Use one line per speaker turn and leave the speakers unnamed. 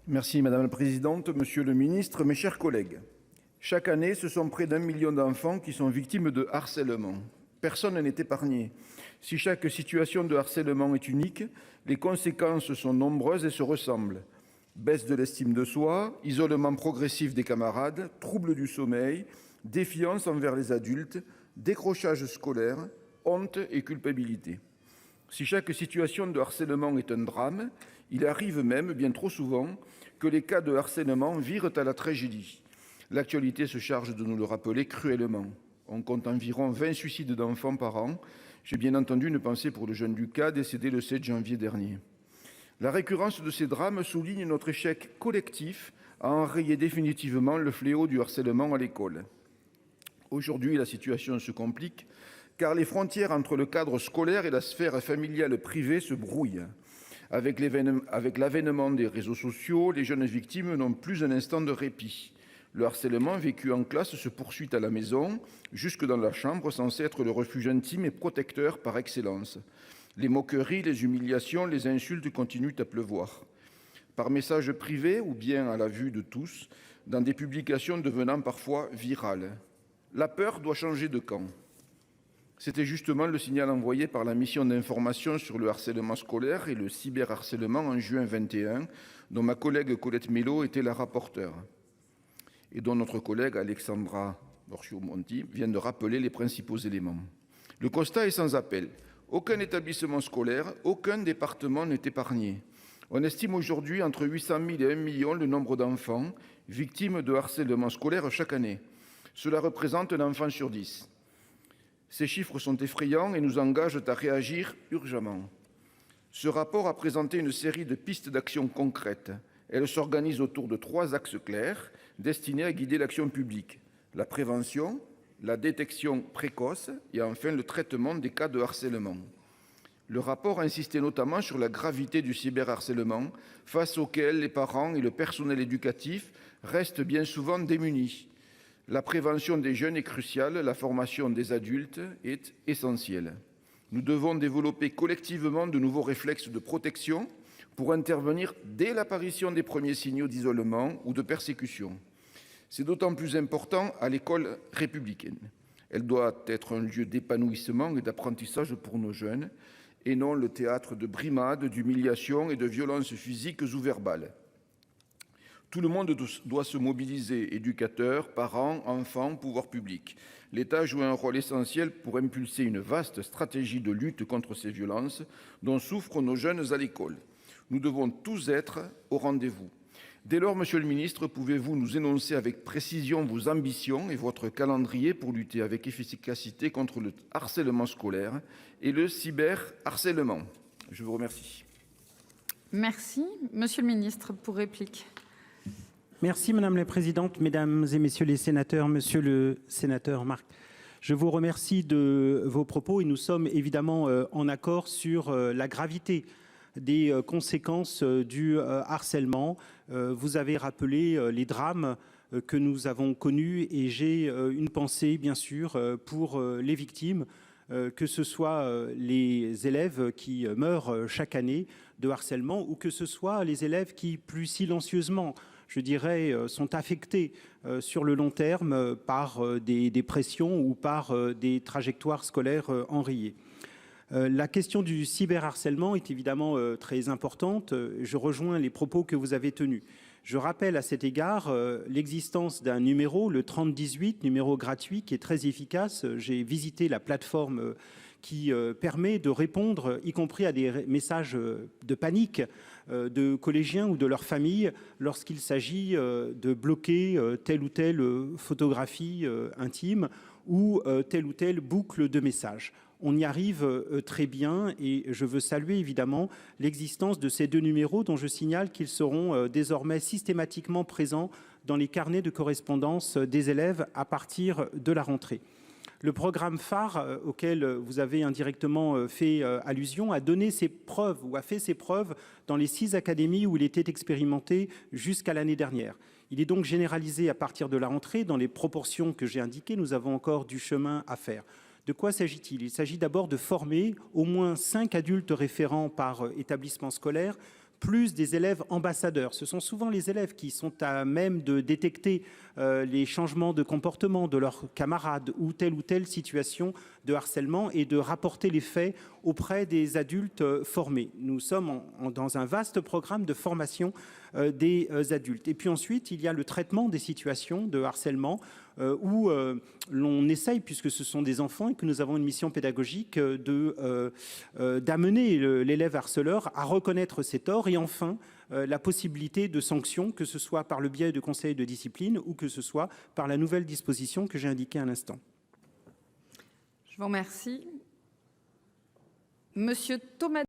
Merci madame la présidente, monsieur le ministre, mes chers collègues. Chaque année, ce sont près d'1 million d'enfants qui sont victimes de harcèlement. Personne n'est épargné. Si chaque situation de harcèlement est unique, les conséquences sont nombreuses et se ressemblent. Baisse de l'estime de soi, isolement progressif des camarades, troubles du sommeil, défiance envers les adultes, décrochage scolaire, honte et culpabilité. Si chaque situation de harcèlement est un drame, il arrive même, bien trop souvent, que les cas de harcèlement virent à la tragédie. L'actualité se charge de nous le rappeler cruellement. On compte environ 20 suicides d'enfants par an. J'ai bien entendu une pensée pour le jeune Lucas, décédé le 7 janvier dernier. La récurrence de ces drames souligne notre échec collectif à enrayer définitivement le fléau du harcèlement à l'école. Aujourd'hui, la situation se complique car les frontières entre le cadre scolaire et la sphère familiale privée se brouillent. Avec l'avènement des réseaux sociaux, les jeunes victimes n'ont plus un instant de répit. Le harcèlement vécu en classe se poursuit à la maison, jusque dans la chambre, censée être le refuge intime et protecteur par excellence. Les moqueries, les humiliations, les insultes continuent à pleuvoir. Par message privé ou bien à la vue de tous, dans des publications devenant parfois virales. La peur doit changer de camp. C'était justement le signal envoyé par la mission d'information sur le harcèlement scolaire et le cyberharcèlement en juin 21, dont ma collègue Colette Mélot était la rapporteure. Et dont notre collègue Alexandra Borchio-Monti vient de rappeler les principaux éléments. Le constat est sans appel. Aucun établissement scolaire, aucun département n'est épargné. On estime aujourd'hui entre 800 000 et 1 million le nombre d'enfants victimes de harcèlement scolaire chaque année. Cela représente un enfant sur 10. Ces chiffres sont effrayants et nous engagent à réagir urgemment. Ce rapport a présenté une série de pistes d'action concrètes. Elle s'organise autour de 3 axes clairs destinés à guider l'action publique: la prévention, la détection précoce et enfin le traitement des cas de harcèlement. Le rapport insistait notamment sur la gravité du cyberharcèlement face auquel les parents et le personnel éducatif restent bien souvent démunis. La prévention des jeunes est cruciale, la formation des adultes est essentielle. Nous devons développer collectivement de nouveaux réflexes de protection pour intervenir dès l'apparition des premiers signaux d'isolement ou de persécution. C'est d'autant plus important à l'école républicaine. Elle doit être un lieu d'épanouissement et d'apprentissage pour nos jeunes, et non le théâtre de brimades, d'humiliations et de violences physiques ou verbales. Tout le monde doit se mobiliser, éducateurs, parents, enfants, pouvoirs publics. L'État joue un rôle essentiel pour impulser une vaste stratégie de lutte contre ces violences dont souffrent nos jeunes à l'école. Nous devons tous être au rendez-vous. Dès lors, monsieur le ministre, pouvez-vous nous énoncer avec précision vos ambitions et votre calendrier pour lutter avec efficacité contre le harcèlement scolaire et le cyberharcèlement? Je vous remercie.
Merci. Monsieur le ministre, pour réplique.
Merci Madame la Présidente, Mesdames et Messieurs les sénateurs, Monsieur le sénateur Marc. Je vous remercie de vos propos et nous sommes évidemment en accord sur la gravité des conséquences du harcèlement. Vous avez rappelé les drames que nous avons connus et j'ai une pensée bien sûr pour les victimes, que ce soit les élèves qui meurent chaque année de harcèlement ou que ce soit les élèves qui plus silencieusement, je dirais, sont affectés sur le long terme par des dépressions ou par des trajectoires scolaires enrayées. La question du cyberharcèlement est évidemment très importante. Je rejoins les propos que vous avez tenus. Je rappelle à cet égard l'existence d'un numéro, le 3018, numéro gratuit qui est très efficace. J'ai visité la plateforme qui permet de répondre, y compris à des messages de panique de collégiens ou de leur famille lorsqu'il s'agit de bloquer telle ou telle photographie intime ou telle boucle de messages. On y arrive très bien et je veux saluer évidemment l'existence de ces 2 numéros dont je signale qu'ils seront désormais systématiquement présents dans les carnets de correspondance des élèves à partir de la rentrée. Le programme phare auquel vous avez indirectement fait allusion a donné ses preuves ou a fait ses preuves dans les 6 académies où il était expérimenté jusqu'à l'année dernière. Il est donc généralisé à partir de la rentrée dans les proportions que j'ai indiquées. Nous avons encore du chemin à faire. De quoi s'agit-il? Il s'agit d'abord de former au moins 5 adultes référents par établissement scolaire plus des élèves ambassadeurs. Ce sont souvent les élèves qui sont à même de détecter les changements de comportement de leurs camarades ou telle situation de harcèlement et de rapporter les faits auprès des adultes formés. Nous sommes dans un vaste programme de formation des adultes. Et puis ensuite, il y a le traitement des situations de harcèlement où l'on essaye, puisque ce sont des enfants et que nous avons une mission pédagogique, d'amener l'élève harceleur à reconnaître ses torts et enfin la possibilité de sanctions, que ce soit par le biais de conseils de discipline ou que ce soit par la nouvelle disposition que j'ai indiquée à l'instant.
Je vous remercie. Monsieur Thomas.